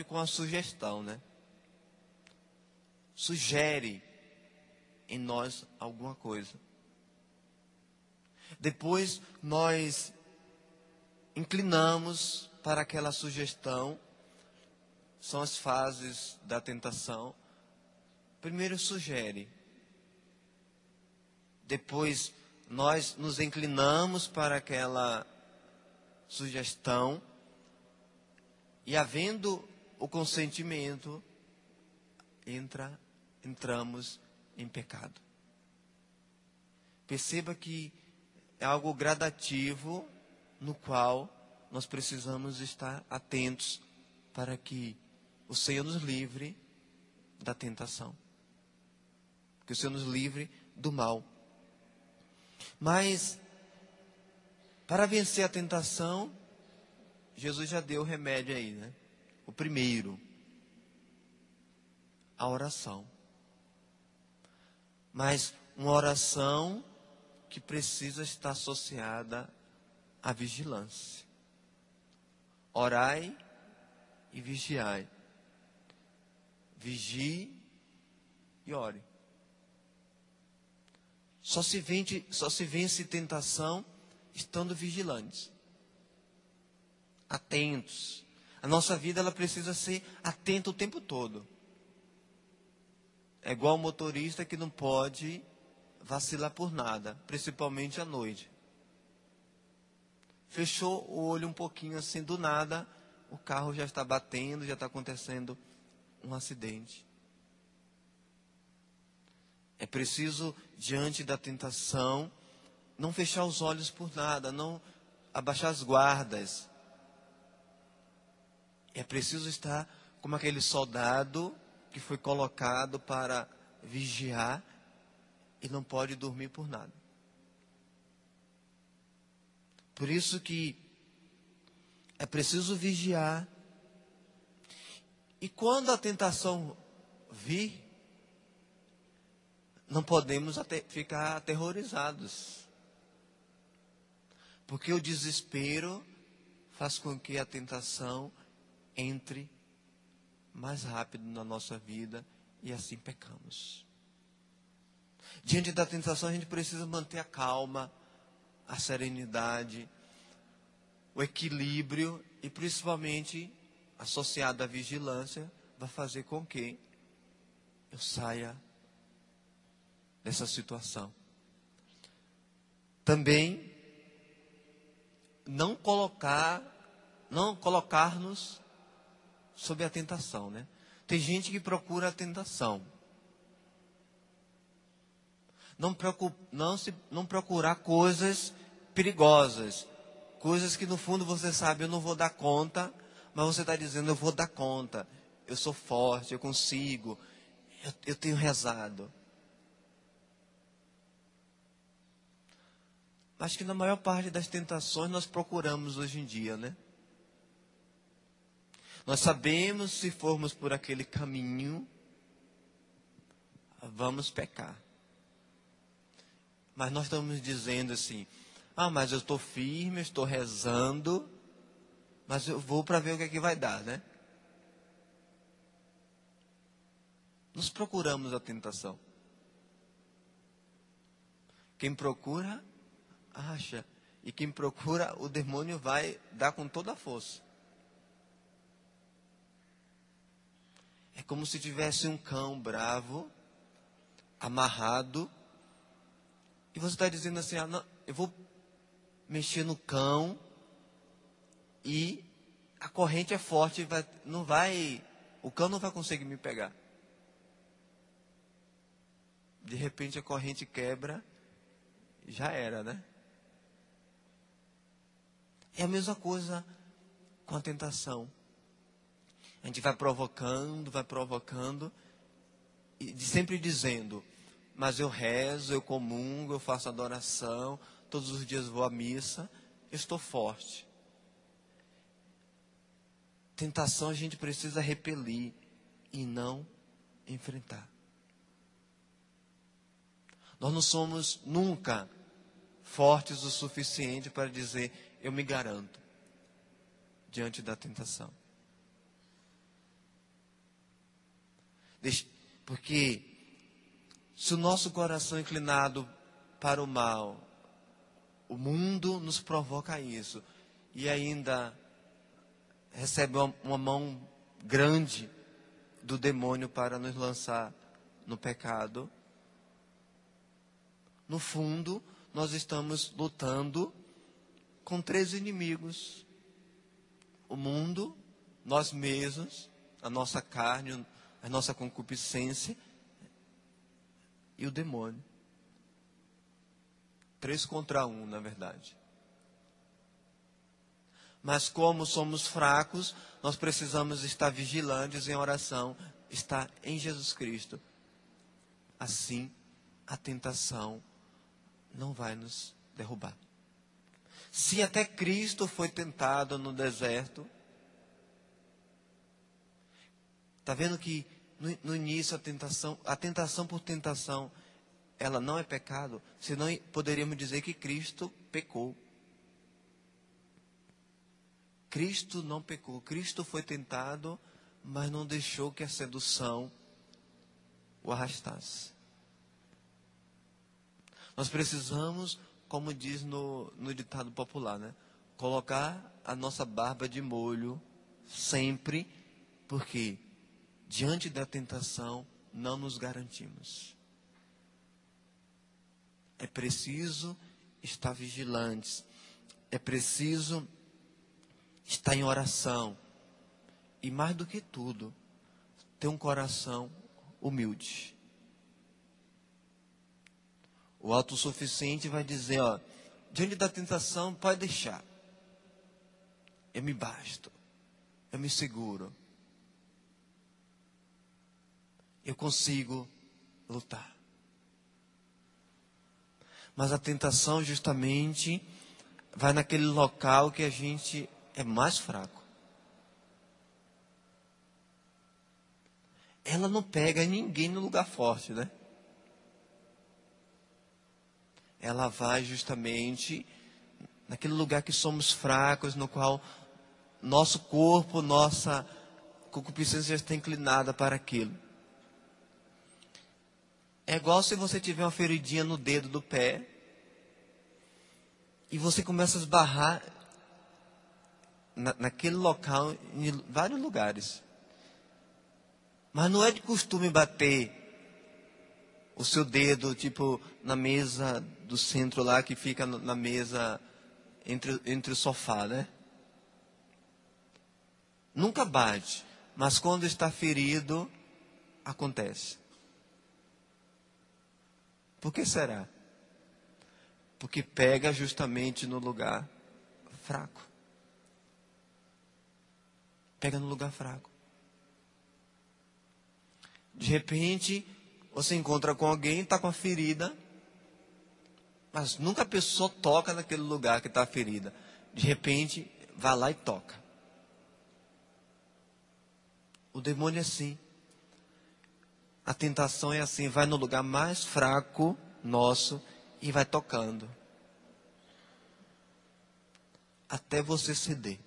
com a sugestão, né? Sugere em nós alguma coisa. Depois nós inclinamos para aquela sugestão. São as fases da tentação. Primeiro sugere. Depois nós nos inclinamos para aquela sugestão. E havendo o consentimento, entramos em pecado. Perceba que é algo gradativo, no qual nós precisamos estar atentos para que o Senhor nos livre da tentação. Que o Senhor nos livre do mal. Mas, para vencer a tentação, Jesus já deu o remédio aí, né? O primeiro, a oração. Mas uma oração que precisa estar associada à vigilância. Orai e vigiai. Vigie e ore. Só se vence tentação estando vigilantes. Atentos. A nossa vida ela precisa ser atenta o tempo todo. É igual o motorista que não pode vacilar por nada, principalmente à noite. Fechou o olho um pouquinho assim, do nada, o carro já está batendo, já está acontecendo um acidente. É preciso, diante da tentação, não fechar os olhos por nada, não abaixar as guardas. É preciso estar como aquele soldado que foi colocado para vigiar e não pode dormir por nada. Por isso que é preciso vigiar. E quando a tentação vir, não podemos ficar aterrorizados. Porque o desespero faz com que a tentação entre mais rápido na nossa vida e assim pecamos. Diante da tentação a gente precisa manter a calma, a serenidade, o equilíbrio e principalmente associado à vigilância vai fazer com que eu saia dessa situação. Também não colocar-nos sob a tentação, né? Tem gente que procura a tentação. Não procurar coisas perigosas. Coisas que no fundo você sabe, eu não vou dar conta, mas você está dizendo, eu vou dar conta. Eu sou forte, eu consigo. Eu tenho rezado. Acho que na maior parte das tentações nós procuramos hoje em dia, né? Nós sabemos, se formos por aquele caminho, vamos pecar. Mas nós estamos dizendo assim, mas eu estou firme, eu estou rezando, mas eu vou para ver o que é que vai dar, né? Nós procuramos a tentação. Quem procura, acha. E quem procura, o demônio vai dar com toda a força. É como se tivesse um cão bravo, amarrado, e você está dizendo assim, não, eu vou mexer no cão, e a corrente é forte, o cão não vai conseguir me pegar. De repente a corrente quebra, já era, né? É a mesma coisa com a tentação. A gente vai provocando, e sempre dizendo, mas eu rezo, eu comungo, eu faço adoração, todos os dias vou à missa, eu estou forte. Tentação a gente precisa repelir e não enfrentar. Nós não somos nunca fortes o suficiente para dizer, eu me garanto, diante da tentação. Porque se o nosso coração é inclinado para o mal, o mundo nos provoca isso. E ainda recebe uma mão grande do demônio para nos lançar no pecado. No fundo, nós estamos lutando com 3 inimigos: o mundo, nós mesmos, a nossa carne, a nossa concupiscência e o demônio. 3 contra 1, na verdade. Mas como somos fracos, nós precisamos estar vigilantes em oração, estar em Jesus Cristo. Assim, a tentação não vai nos derrubar. Se até Cristo foi tentado no deserto, está vendo que no início a tentação por tentação, ela não é pecado, senão poderíamos dizer que Cristo pecou. Cristo não pecou, Cristo foi tentado, mas não deixou que a sedução o arrastasse. Nós precisamos, como diz no ditado popular, né? Colocar a nossa barba de molho sempre, porque diante da tentação não nos garantimos. É preciso estar vigilantes, é preciso estar em oração e, mais do que tudo, ter um coração humilde. O autossuficiente vai dizer, diante da tentação, pode deixar. Eu me basto, eu me seguro. Eu consigo lutar. Mas a tentação justamente vai naquele local que a gente é mais fraco. Ela não pega ninguém no lugar forte, né? Ela vai justamente naquele lugar que somos fracos, no qual nosso corpo, nossa concupiscência está inclinada para aquilo. É igual se você tiver uma feridinha no dedo do pé e você começa a esbarrar naquele local em vários lugares. Mas não é de costume bater o seu dedo, tipo, na mesa do centro lá, que fica na mesa entre o sofá, né? Nunca bate, mas quando está ferido, acontece. Por que será? Porque pega justamente no lugar fraco. Pega no lugar fraco. De repente, você encontra com alguém, está com a ferida, mas nunca a pessoa toca naquele lugar que está a ferida. De repente, vai lá e toca. O demônio é assim. A tentação é assim, vai no lugar mais fraco nosso e vai tocando. Até você ceder.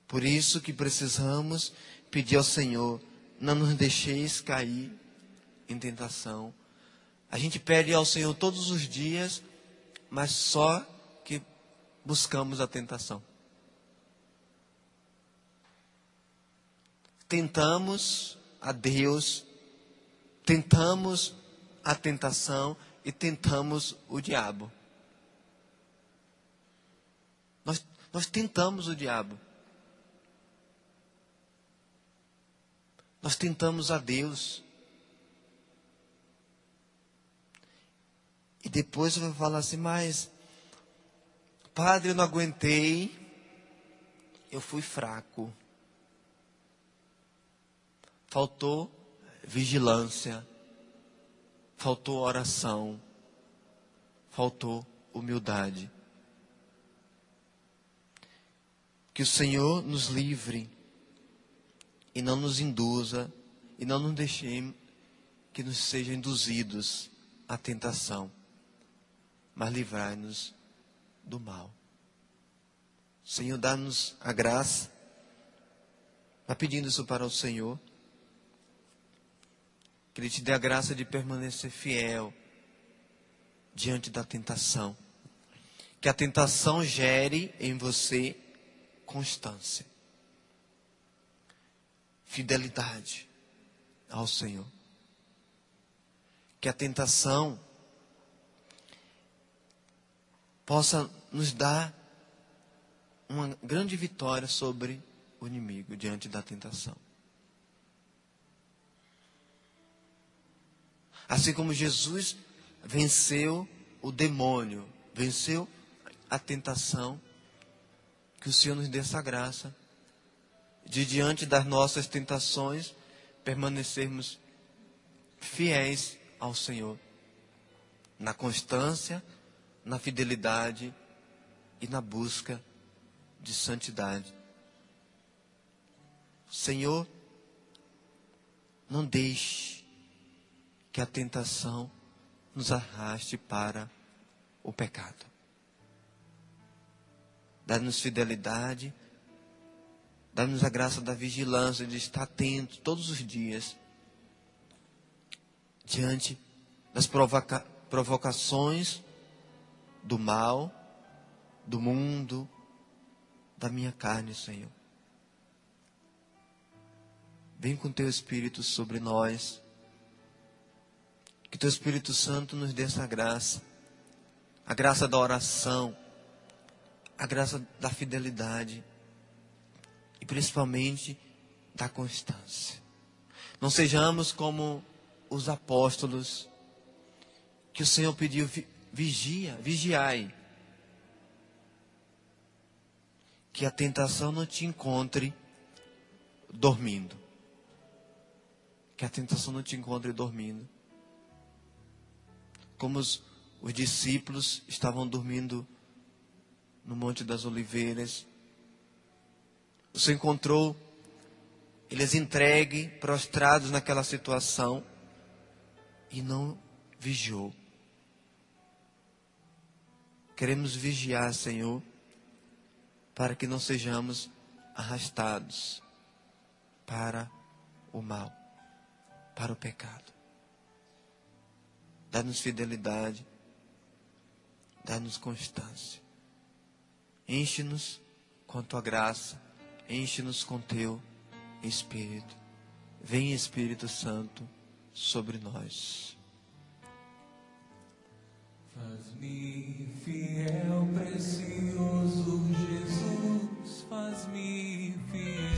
Por isso que precisamos pedir ao Senhor, não nos deixeis cair em tentação. A gente pede ao Senhor todos os dias, mas só que buscamos a tentação. Tentamos a Deus, tentamos a tentação e tentamos o diabo. Nós tentamos o diabo. Nós tentamos a Deus. E depois vai falar assim, mas, Padre, eu não aguentei, eu fui fraco. Faltou vigilância, faltou oração, faltou humildade. Que o Senhor nos livre e não nos induza e não nos deixemos que nos sejam induzidos à tentação, mas livrai-nos do mal. Senhor, dá-nos a graça Vá pedindo isso para o Senhor. Que Ele te dê a graça de permanecer fiel diante da tentação. Que a tentação gere em você constância, fidelidade ao Senhor. Que a tentação possa nos dar uma grande vitória sobre o inimigo diante da tentação. Assim como Jesus venceu o demônio, venceu a tentação, que o Senhor nos dê essa graça de, diante das nossas tentações, permanecermos fiéis ao Senhor, na constância, na fidelidade e na busca de santidade. Senhor, não deixe que a tentação nos arraste para o pecado. Dá-nos fidelidade, dá-nos a graça da vigilância, de estar atento todos os dias diante das provocações do mal, do mundo, da minha carne, Senhor. Vem com Teu Espírito sobre nós. Que Teu Espírito Santo nos dê essa graça. A graça da oração. A graça da fidelidade. E principalmente da constância. Não sejamos como os apóstolos, que o Senhor pediu: vigiai. Que a tentação não te encontre dormindo. Que a tentação não te encontre dormindo. Como os discípulos estavam dormindo no Monte das Oliveiras. O Senhor encontrou eles entregues, prostrados naquela situação, e não vigiou. Queremos vigiar, Senhor, para que não sejamos arrastados para o mal, para o pecado. Dá-nos fidelidade, dá-nos constância. Enche-nos com a Tua graça, enche-nos com Teu Espírito. Vem, Espírito Santo, sobre nós. Faz-me fiel, precioso Jesus, faz-me fiel.